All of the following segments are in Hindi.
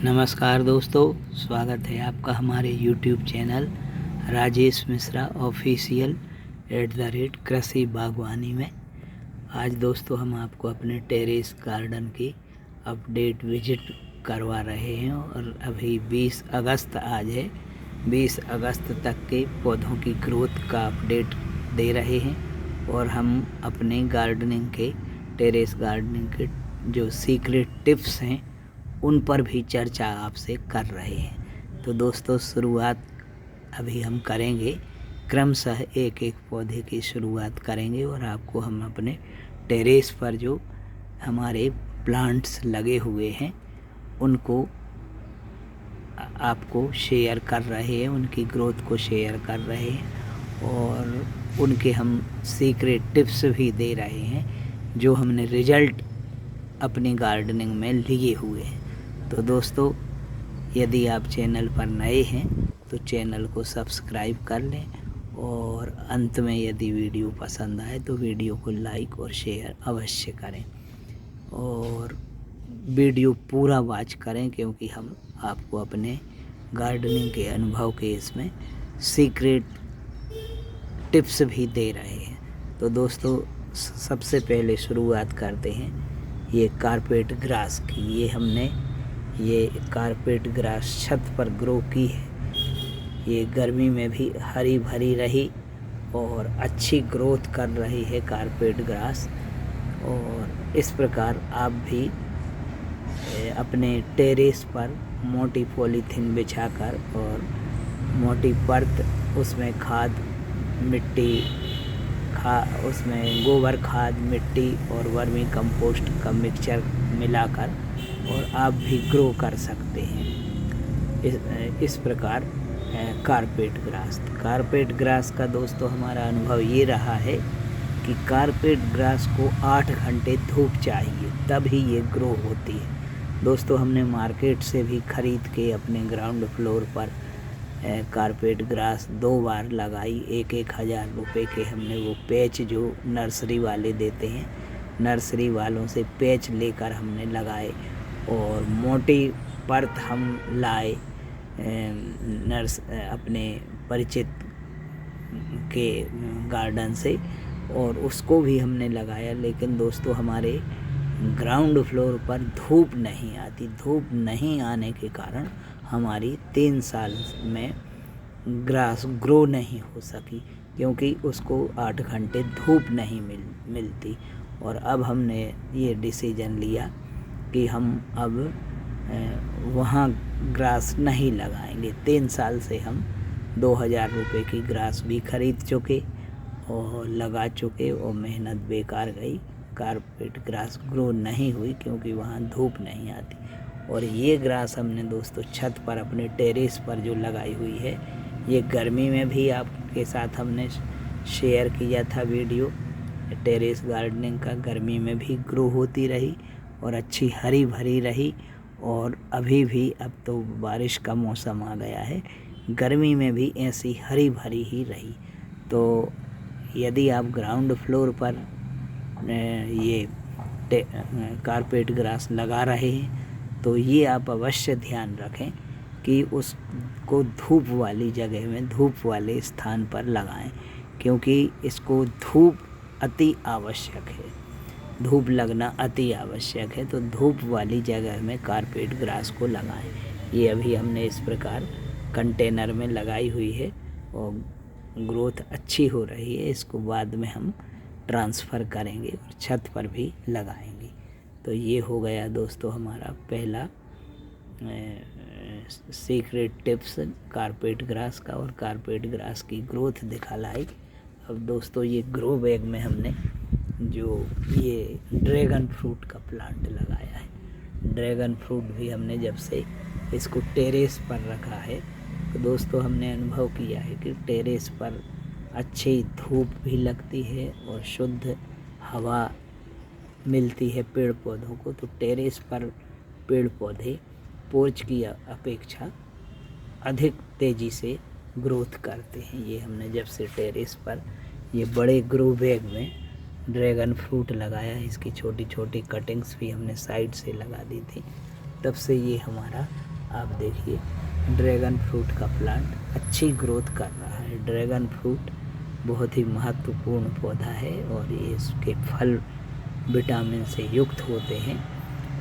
नमस्कार दोस्तों, स्वागत है आपका हमारे YouTube channel Rajesh Mishra official कृषि बागवानी में। आज दोस्तों हम आपको अपने टेरेस गार्डन की अपडेट विजिट करवा रहे हैं और अभी 20 अगस्त आज है। 20 अगस्त तक के पौधों की ग्रोथ का अपडेट दे रहे हैं और हम अपने गार्डनिंग के टेरेस गार्डनिंग के जो सीक्रेट टिप्स हैं उन पर भी चर्चा आपसे कर रहे हैं। तो दोस्तों शुरुआत अभी हम करेंगे, क्रमशः एक एक पौधे की शुरुआत करेंगे और आपको हम अपने टेरेस पर जो हमारे प्लांट्स लगे हुए हैं उनको आपको शेयर कर रहे हैं, उनकी ग्रोथ को शेयर कर रहे हैं और उनके हम सीक्रेट टिप्स भी दे रहे हैं जो हमने रिजल्ट अपनी गार्डनिंग में लिए हुए हैं। तो दोस्तों यदि आप चैनल पर नए हैं तो चैनल को सब्सक्राइब कर लें और अंत में यदि वीडियो पसंद आए तो वीडियो को लाइक और शेयर अवश्य करें और वीडियो पूरा वॉच करें, क्योंकि हम आपको अपने गार्डनिंग के अनुभव के इसमें सीक्रेट टिप्स भी दे रहे हैं। तो दोस्तों सबसे पहले शुरुआत करते हैं ये कारपेट ग्रास की। ये कारपेट ग्रास छत पर ग्रो की है। ये गर्मी में भी हरी भरी रही और अच्छी ग्रोथ कर रही है कारपेट ग्रास। और इस प्रकार आप भी अपने टेरेस पर मोटी पॉलीथीन बिछाकर और मोटी परत उसमें खाद मिट्टी उसमें गोबर खाद मिट्टी और वर्मी कंपोस्ट का मिक्सचर मिलाकर और आप भी ग्रो कर सकते हैं इस प्रकार कारपेट ग्रास का दोस्तों हमारा अनुभव ये रहा है कि कारपेट ग्रास को 8 घंटे धूप चाहिए तभी ये ग्रो होती है। दोस्तों हमने मार्केट से भी खरीद के अपने ग्राउंड फ्लोर पर कारपेट ग्रास 2 बार लगाई। 1,000 रुपये के हमने वो पैच जो नर्सरी वाले देते हैं, नर्सरी वालों से पैच लेकर हमने लगाए और मोटी परत हम लाए अपने परिचित के गार्डन से और उसको भी हमने लगाया। लेकिन दोस्तों हमारे ग्राउंड फ्लोर पर धूप नहीं आती। धूप नहीं आने के कारण हमारी 3 साल में ग्रास ग्रो नहीं हो सकी, क्योंकि उसको 8 घंटे धूप नहीं मिलती। और अब हमने ये डिसीजन लिया कि हम अब वहाँ ग्रास नहीं लगाएंगे। 3 साल से हम 2,000 रुपये की ग्रास भी खरीद चुके और लगा चुके और मेहनत बेकार गई। कारपेट ग्रास ग्रो नहीं हुई क्योंकि वहाँ धूप नहीं आती। और ये ग्रास हमने दोस्तों छत पर अपने टेरेस पर जो लगाई हुई है, ये गर्मी में भी आपके साथ हमने शेयर किया था वीडियो। टेरेस गार्डनिंग का गर्मी में भी ग्रो होती रही और अच्छी हरी भरी रही। और अभी भी अब तो बारिश का मौसम आ गया है, गर्मी में भी ऐसी हरी भरी ही रही। तो यदि आप ग्राउंड फ्लोर पर ये कारपेट ग्रास लगा रहे हैं तो ये आप अवश्य ध्यान रखें कि उसको धूप वाली जगह में, धूप वाले स्थान पर लगाएं, क्योंकि इसको धूप अति आवश्यक है। धूप लगना अति आवश्यक है। तो धूप वाली जगह में कारपेट ग्रास को लगाएं। ये अभी हमने इस प्रकार कंटेनर में लगाई हुई है और ग्रोथ अच्छी हो रही है। इसको बाद में हम ट्रांसफ़र करेंगे और छत पर भी लगाएंगे। तो ये हो गया दोस्तों हमारा पहला सीक्रेट टिप्स कारपेट ग्रास का और कारपेट ग्रास की ग्रोथ दिखालाई। अब दोस्तों ये ग्रो बैग में हमने जो ये ड्रैगन फ्रूट का प्लांट लगाया है। ड्रैगन फ्रूट भी हमने जब से इसको टेरेस पर रखा है तो दोस्तों हमने अनुभव किया है कि टेरेस पर अच्छी धूप भी लगती है और शुद्ध हवा मिलती है पेड़ पौधों को। तो टेरेस पर पेड़ पौधे पोर्च की अपेक्षा अधिक तेज़ी से ग्रोथ करते हैं। ये हमने जब से टेरेस पर ये बड़े ग्रो बैग में ड्रैगन फ्रूट लगाया, इसकी छोटी छोटी कटिंग्स भी हमने साइड से लगा दी थी, तब से ये हमारा आप देखिए ड्रैगन फ्रूट का प्लांट अच्छी ग्रोथ कर रहा है। ड्रैगन फ्रूट बहुत ही महत्वपूर्ण पौधा है और ये इसके फल विटामिन से युक्त होते हैं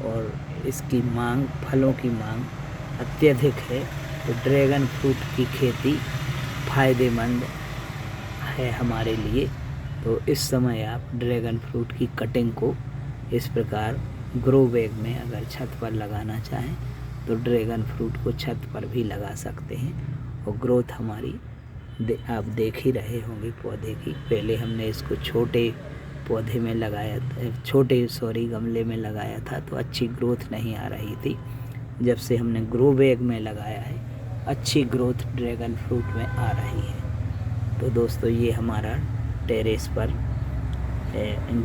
और इसकी मांग, फलों की मांग अत्यधिक है। तो ड्रैगन फ्रूट की खेती फ़ायदेमंद है हमारे लिए। तो इस समय आप ड्रैगन फ्रूट की कटिंग को इस प्रकार ग्रो बैग में अगर छत पर लगाना चाहें तो ड्रैगन फ्रूट को छत पर भी लगा सकते हैं और ग्रोथ हमारी आप देख ही रहे होंगे पौधे की। पहले हमने इसको छोटे पौधे में लगाया था, गमले में लगाया था तो अच्छी ग्रोथ नहीं आ रही थी। जब से हमने ग्रो बैग में लगाया है अच्छी ग्रोथ ड्रैगन फ्रूट में आ रही है। तो दोस्तों ये हमारा टेरेस पर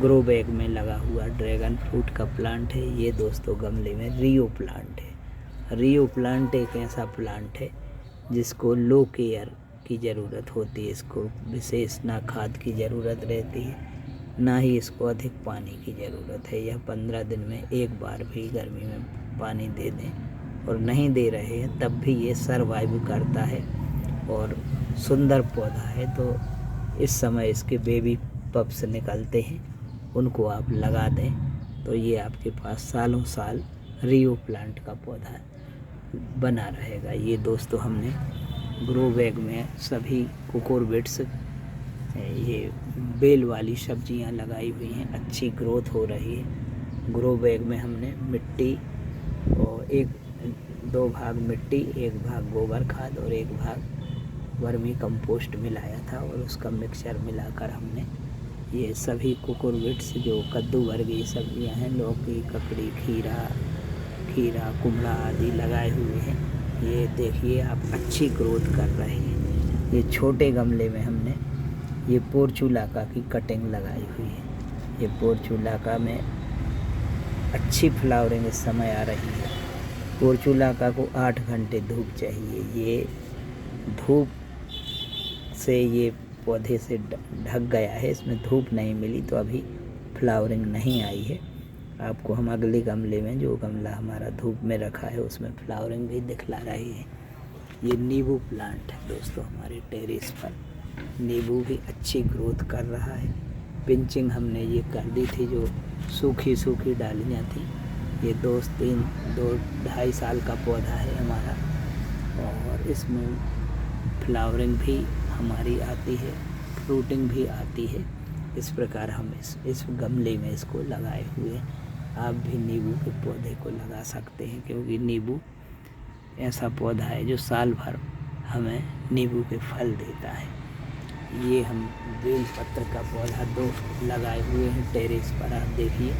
ग्रो बैग में लगा हुआ ड्रैगन फ्रूट का प्लांट है। ये दोस्तों गमले में रियो प्लांट है। रियो प्लांट एक ऐसा प्लांट है जिसको लो केयर की ज़रूरत होती है। इसको विशेष ना खाद की ज़रूरत रहती है, ना ही इसको अधिक पानी की ज़रूरत है। यह 15 दिन में एक बार भी गर्मी में पानी दे दें और नहीं दे रहे हैं तब भी ये सर्वाइव करता है और सुंदर पौधा है। तो इस समय इसके बेबी पप्स निकलते हैं, उनको आप लगा दें तो ये आपके पास सालों साल रियो प्लांट का पौधा बना रहेगा। ये दोस्तों हमने ग्रो बैग में सभी कुकुरबिट्स, ये बेल वाली सब्जियां लगाई हुई हैं, अच्छी ग्रोथ हो रही है। ग्रो बैग में हमने मिट्टी और 2 भाग मिट्टी, 1 भाग गोबर खाद और 1 भाग वर्मी कंपोस्ट मिलाया था और उसका मिक्सचर मिलाकर हमने ये सभी कुकुरबिट्स जो कद्दू वर्गीय सब्जियां हैं, लौकी, ककड़ी, खीरा, कुमड़ा आदि लगाए हुए हैं। ये देखिए आप अच्छी ग्रोथ कर रहे हैं। ये छोटे गमले में हमने ये पोर्चुलाका की कटिंग लगाई हुई है। ये पोर्चुलाका में अच्छी फ्लावरिंग इस समय आ रही है। पोर्चुलाका को 8 घंटे धूप चाहिए। ये धूप से ये पौधे से ढक गया है, इसमें धूप नहीं मिली तो अभी फ्लावरिंग नहीं आई है। आपको हम अगले गमले में, जो गमला हमारा धूप में रखा है, उसमें फ्लावरिंग भी दिखला रही है। ये नींबू प्लांट है दोस्तों हमारे टेरेस पर। नींबू भी अच्छी ग्रोथ कर रहा है। पिंचिंग हमने ये कर दी थी, जो सूखी डालियाँ थी। ये 2-2.5 साल का पौधा है हमारा और इसमें फ्लावरिंग भी हमारी आती है, फ्रूटिंग भी आती है। इस प्रकार हम इस गमले में इसको लगाए हुए हैं। आप भी नींबू के पौधे को लगा सकते हैं क्योंकि नींबू ऐसा पौधा है जो साल भर हमें नींबू के फल देता है। ये हम बेलपत्र का पौधा 2 लगाए हुए हैं टेरेस पर। आप देखिए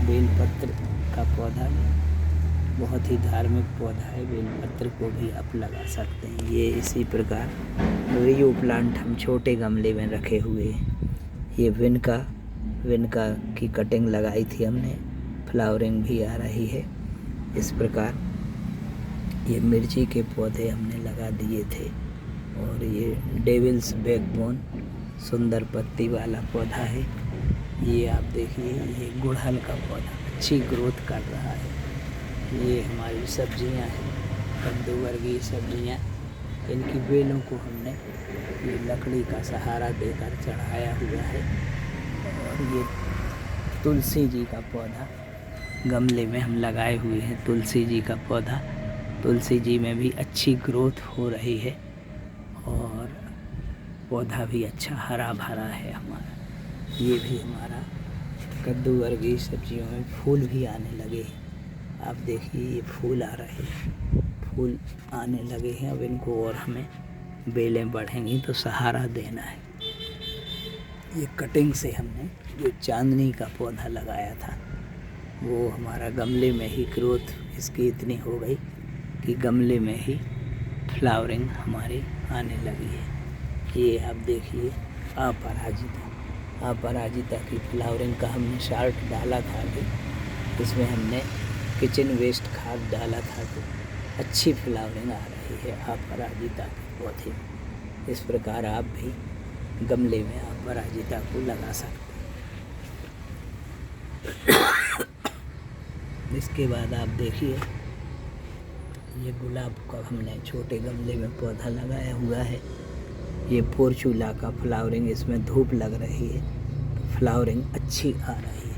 बेलपत्र का पौधा बहुत ही धार्मिक पौधा है। बेलपत्र को भी आप लगा सकते हैं। ये इसी प्रकार रियो प्लांट हम छोटे गमले में रखे हुए हैं। ये विनका की कटिंग लगाई थी हमने, फ्लावरिंग भी आ रही है। इस प्रकार ये मिर्ची के पौधे हमने लगा दिए थे और ये डेविल्स बैकबोन सुंदर पत्ती वाला पौधा है। ये आप देखिए ये गुड़हल का पौधा अच्छी ग्रोथ कर रहा है। ये हमारी सब्जियां हैं, कद्दू वर्गीय सब्जियां। इनकी बेलों को हमने ये लकड़ी का सहारा देकर चढ़ाया हुआ है। और ये तुलसी जी का पौधा गमले में हम लगाए हुए हैं। तुलसी जी का पौधा, तुलसी जी में भी अच्छी ग्रोथ हो रही है और पौधा भी अच्छा हरा भरा है हमारा। ये भी हमारा कद्दू वर्गीय सब्जियों में फूल भी आने लगे हैं। आप देखिए ये फूल आ रहे हैं, फूल आने लगे हैं। अब इनको और हमें बेलें बढ़ेंगी तो सहारा देना है। ये कटिंग से हमने जो चांदनी का पौधा लगाया था वो हमारा गमले में ही ग्रोथ इसकी इतनी हो गई कि गमले में ही फ्लावरिंग हमारी आने लगी है। ये आप देखिए अपराजिता की फ्लावरिंग का हमने शार्ट डाला था अभी। इसमें हमने किचन वेस्ट खाद डाला था तो अच्छी फ्लावरिंग आ रही है अपराजिता के पौधे। इस प्रकार आप भी गमले में अपराजिता को लगा सकते हैं। इसके बाद आप देखिए ये गुलाब का हमने छोटे गमले में पौधा लगाया हुआ है। ये पोर्चुला का फ्लावरिंग, इसमें धूप लग रही है तो फ्लावरिंग अच्छी आ रही है।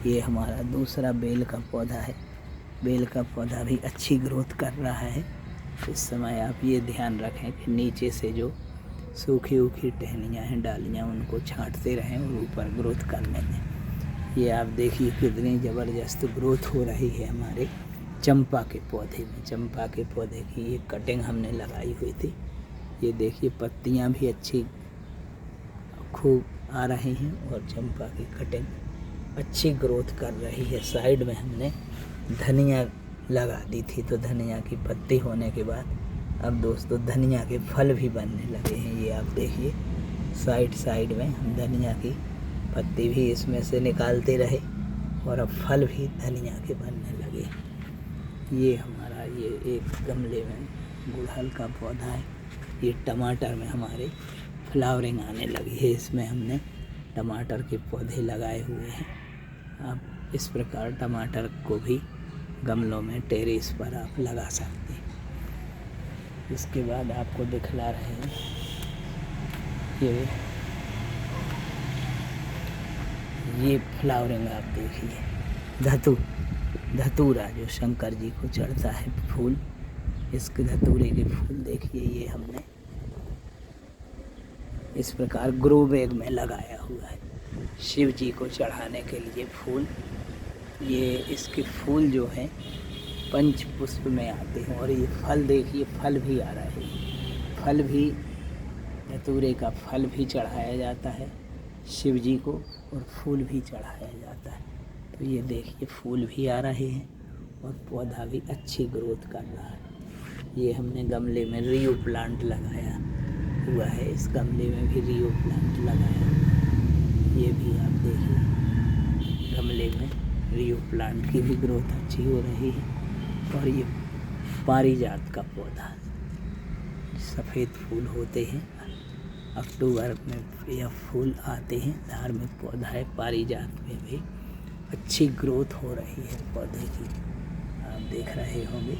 ये हमारा दूसरा बेल का पौधा है। बेल का पौधा भी अच्छी ग्रोथ कर रहा है। इस समय आप ये ध्यान रखें कि नीचे से जो सूखी टहनियाँ हैं, डालियाँ, उनको छांटते रहें और ऊपर ग्रोथ करने दें। ये आप देखिए कितनी ज़बरदस्त ग्रोथ हो रही है हमारे चंपा के पौधे में। चंपा के पौधे की ये कटिंग हमने लगाई हुई थी। ये देखिए पत्तियां भी अच्छी खूब आ रही हैं और चंपा की कटिंग अच्छी ग्रोथ कर रही है। साइड में हमने धनिया लगा दी थी, तो धनिया की पत्ती होने के बाद अब दोस्तों धनिया के फल भी बनने लगे हैं। ये आप देखिए साइड में हम धनिया की पत्ती भी इसमें से निकालते रहे और अब फल भी धनिया के बनने लगे। ये हमारा ये एक गमले में गुड़हल का पौधा है। ये टमाटर में हमारे फ्लावरिंग आने लगी है। इसमें हमने टमाटर के पौधे लगाए हुए हैं। आप इस प्रकार टमाटर को भी गमलों में टेरेस पर आप लगा सकते हैं। इसके बाद आपको दिखला रहे हैं ये फ्लावरिंग आप देखिए धतूरा जो शंकर जी को चढ़ता है फूल, इसके धतूरे के फूल देखिए। ये हमने इस प्रकार ग्रो बैग में लगाया हुआ है शिव जी को चढ़ाने के लिए फूल। ये इसके फूल जो हैं पंच पुष्प में आते हैं और ये फल देखिए, फल भी आ रहे हैं। फल भी धतूरे का फल भी चढ़ाया जाता है शिव जी को और फूल भी चढ़ाया जाता है। तो ये देखिए फूल भी आ रहे हैं और पौधा भी अच्छी ग्रोथ कर रहा है। ये हमने गमले में रियो प्लांट लगाया हुआ है। इस गमले में भी रियो प्लांट लगाया। ये भी आप देखिए गमले में रियो प्लांट की भी ग्रोथ अच्छी हो रही है। और ये पारिजात का पौधा, सफ़ेद फूल होते हैं, अक्टूबर में यह फूल आते हैं। धार्मिक पौधा है। पारिजात में भी अच्छी ग्रोथ हो रही है पौधे की, आप देख रहे होंगे।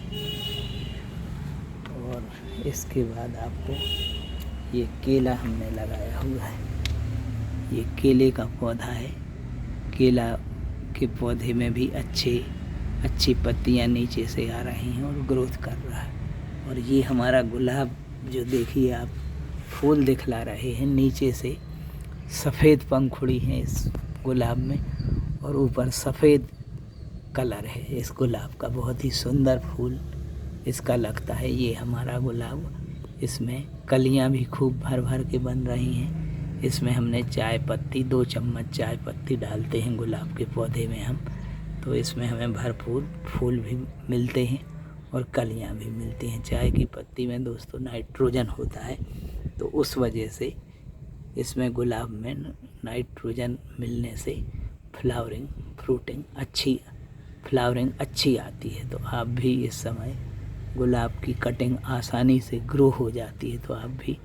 और इसके बाद आपको ये केला हमने लगाया हुआ है। ये केले का पौधा है। केला के पौधे में भी अच्छी पत्तियां नीचे से आ रही हैं और ग्रोथ कर रहा है। और ये हमारा गुलाब जो देखिए आप फूल दिखला रहे हैं, नीचे से सफ़ेद पंखुड़ी है इस गुलाब में और ऊपर सफ़ेद कलर है इस गुलाब का। बहुत ही सुंदर फूल इसका लगता है। ये हमारा गुलाब, इसमें कलियां भी खूब भर के बन रही हैं। इसमें हमने चाय पत्ती 2 चम्मच चाय पत्ती डालते हैं गुलाब के पौधे में हम, तो इसमें हमें भरपूर फूल भी मिलते हैं और कलियां भी मिलती हैं। चाय की पत्ती में दोस्तों नाइट्रोजन होता है, तो उस वजह से इसमें गुलाब में नाइट्रोजन मिलने से फ्लावरिंग अच्छी आती है। तो आप भी इस समय गुलाब की कटिंग आसानी से ग्रो हो जाती है, तो आप भी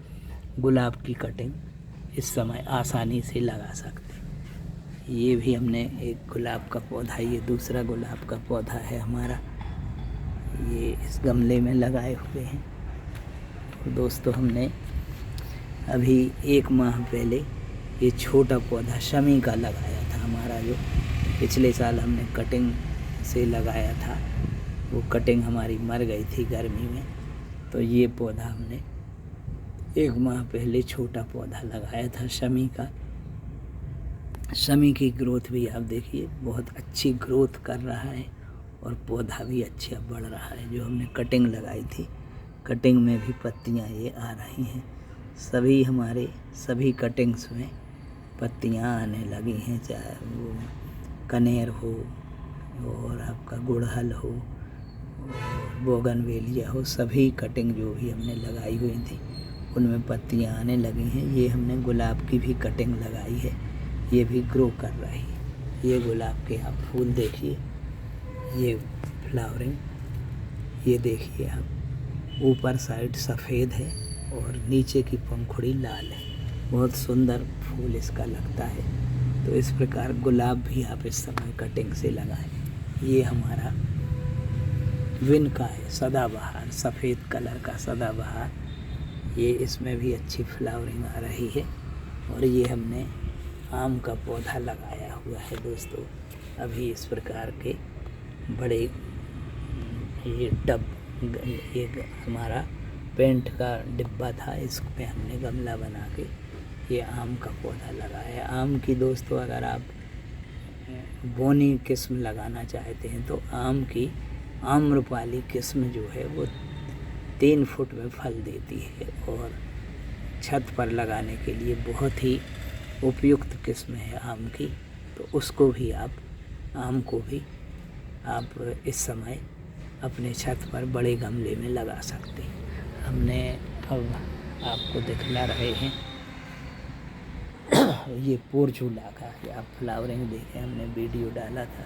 गुलाब की कटिंग इस समय आसानी से लगा सकते हैं। ये भी हमने एक गुलाब का पौधा, ये दूसरा गुलाब का पौधा है हमारा, ये इस गमले में लगाए हुए हैं। तो दोस्तों हमने अभी 1 माह पहले ये छोटा पौधा शमी का लगाया था हमारा, जो पिछले साल हमने कटिंग से लगाया था। वो कटिंग हमारी मर गई थी गर्मी में, तो ये पौधा हमने 1 माह पहले छोटा पौधा लगाया था शमी का। शमी की ग्रोथ भी आप देखिए बहुत अच्छी ग्रोथ कर रहा है और पौधा भी अच्छा बढ़ रहा है। जो हमने कटिंग लगाई थी, कटिंग में भी पत्तियां ये आ रही हैं। सभी कटिंग्स में पत्तियां आने लगी हैं, चाहे वो कनेर हो और आपका गुड़हल हो और बोगनवेलिया हो। सभी कटिंग जो भी हमने लगाई हुई थी उनमें पत्तियां आने लगी हैं। ये हमने गुलाब की भी कटिंग लगाई है, ये भी ग्रो कर रही है। ये गुलाब के आप फूल देखिए, ये फ्लावरिंग, ये देखिए आप ऊपर साइड सफ़ेद है और नीचे की पंखुड़ी लाल है। बहुत सुंदर फूल इसका लगता है। तो इस प्रकार गुलाब भी आप इस समय कटिंग से लगाएं। ये हमारा विन का है, सदाबहार, सफ़ेद कलर का सदाबहार। ये इसमें भी अच्छी फ्लावरिंग आ रही है। और ये हमने आम का पौधा लगाया हुआ है दोस्तों। अभी इस प्रकार के बड़े ये टब, ये हमारा पेंट का डिब्बा था, इसमें हमने गमला बना के ये आम का पौधा लगाया। आम की दोस्तों अगर आप बोनी किस्म लगाना चाहते हैं तो आम की आम्रपाली किस्म जो है वो 3 फुट में फल देती है और छत पर लगाने के लिए बहुत ही उपयुक्त किस्म है आम की। तो उसको भी आम को भी आप इस समय अपने छत पर बड़े गमले में लगा सकते हैं। हमने अब आपको दिखला रहे हैं ये पोर्चुला का, आप फ्लावरिंग देखें, हमने वीडियो डाला था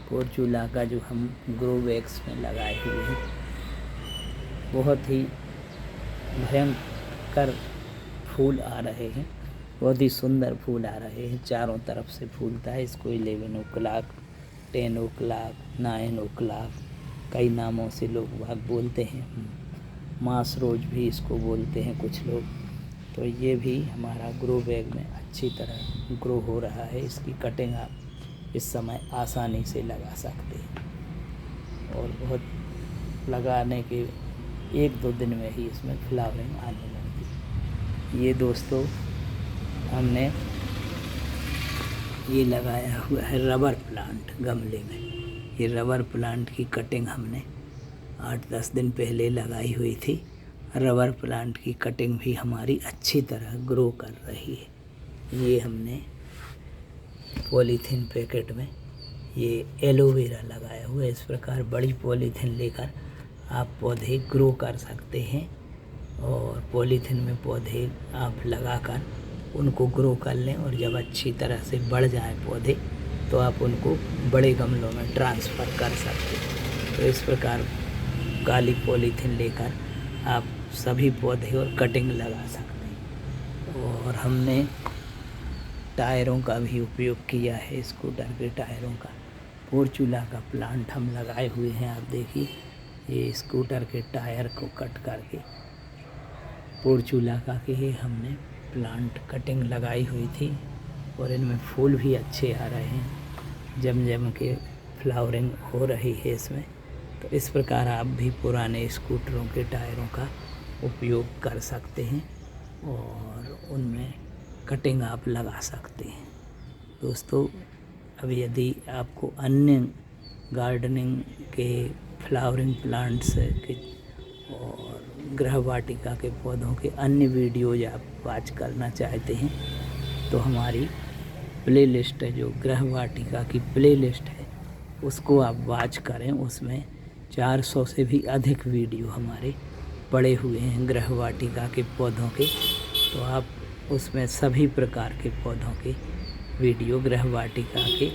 पोर्चुला का जो हम ग्रो बैग्स में लगाए हुए हैं। बहुत ही भयंकर फूल आ रहे हैं, बहुत ही सुंदर फूल आ रहे हैं, चारों तरफ से फूलता है। इसको 11 o'clock, 10 o'clock, 9 o'clock कई नामों से लोग भाग बोलते हैं। मास रोज भी इसको बोलते हैं कुछ लोग। तो ये भी हमारा ग्रो बैग में अच्छी तरह ग्रो हो रहा है। इसकी कटिंग आप इस समय आसानी से लगा सकते हैं और बहुत लगाने के 1-2 दिन में ही इसमें फ्लावरिंग आने लगती। ये दोस्तों हमने ये लगाया हुआ है रबर प्लांट गमले में। ये रबर प्लांट की कटिंग हमने 8-10 दिन पहले लगाई हुई थी। रबर प्लांट की कटिंग भी हमारी अच्छी तरह ग्रो कर रही है। ये हमने पॉलीथीन पैकेट में ये एलोवेरा लगाया हुआ है। इस प्रकार बड़ी पॉलीथीन लेकर आप पौधे ग्रो कर सकते हैं और पॉलीथीन में पौधे आप लगाकर उनको ग्रो कर लें और जब अच्छी तरह से बढ़ जाएं पौधे तो आप उनको बड़े गमलों में ट्रांसफ़र कर सकते हैं। तो इस प्रकार काली पॉलीथीन लेकर आप सभी पौधे और कटिंग लगा सकते हैं। और हमने टायरों का भी उपयोग किया है, स्कूटर के टायरों का। पोर्चुला का प्लांट हम लगाए हुए हैं। आप देखिए ये स्कूटर के टायर को कट करके पोर्चुला का के हमने प्लांट कटिंग लगाई हुई थी और इनमें फूल भी अच्छे आ रहे हैं, जम के फ्लावरिंग हो रही है इसमें। तो इस प्रकार आप भी पुराने स्कूटरों के टायरों का उपयोग कर सकते हैं और उनमें कटिंग आप लगा सकते हैं। दोस्तों अब यदि आपको अन्य गार्डनिंग के फ्लावरिंग प्लांट्स के और गृह वाटिका के पौधों के अन्य वीडियोज आप वॉच करना चाहते हैं तो हमारी प्लेलिस्ट है, जो गृह वाटिका की प्लेलिस्ट है, उसको आप वॉच करें। उसमें 400 से भी अधिक वीडियो हमारे पड़े हुए हैं गृह वाटिका के पौधों के। तो आप उसमें सभी प्रकार के पौधों के वीडियो गृह वाटिका के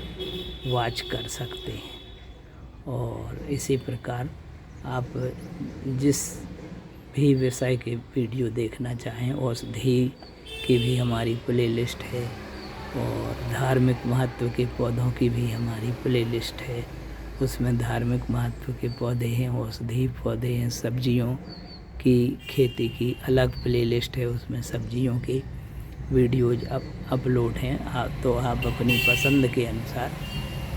वॉच कर सकते हैं। और इसी प्रकार आप जिस भी विषय के वीडियो देखना चाहें, औषधि की भी हमारी प्लेलिस्ट है और धार्मिक महत्व के पौधों की भी हमारी प्लेलिस्ट है। उसमें धार्मिक महत्व के पौधे हैं, औषधि पौधे हैं, सब्जियों की खेती की अलग प्लेलिस्ट है, उसमें सब्जियों की वीडियोज अपलोड हैं। तो आप अपनी पसंद के अनुसार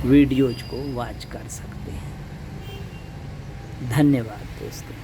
वीडियोज को वॉच कर सकते हैं। धन्यवाद दोस्तों।